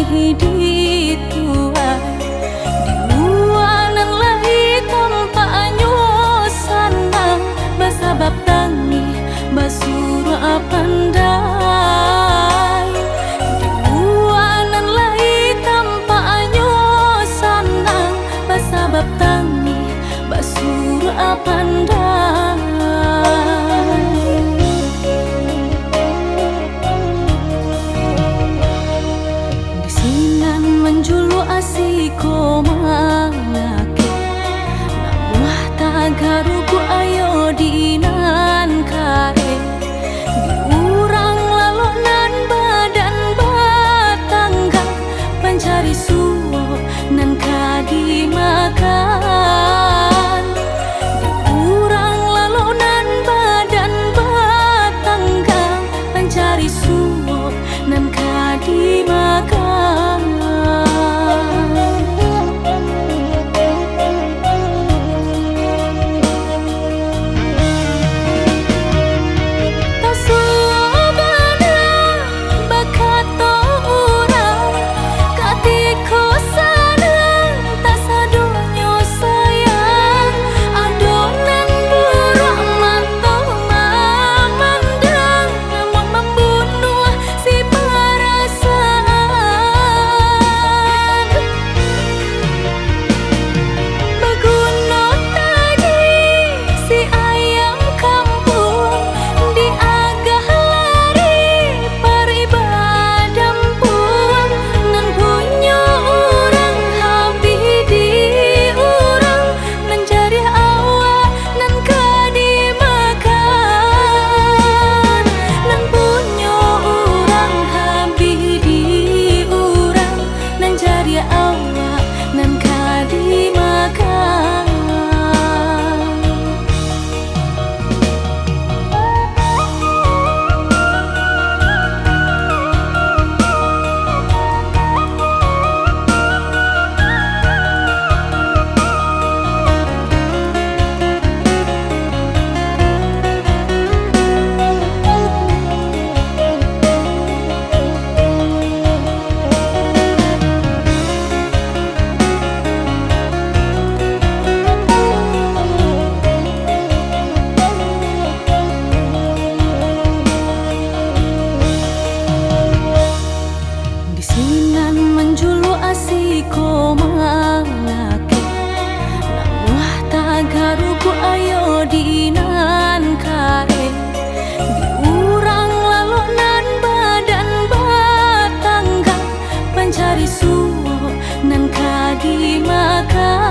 hidi tua di luanan lai tampaknya sanang basabab tangi basura pandai di luanan lai tampaknya sanang basabab tangi basura pandai. Menjulu asiko malaki namuah tagaruku ayo dinan kare diurang lalu nan badan batangga pencari suwo nan kadi makan diurang lalu nan badan batangga pencari suwo nan kadi makan. Menjulu asiko malaki namuah tagaruku ayo dinan kare diurang lalu nan badan batangga pencari suwo nan kadi makan.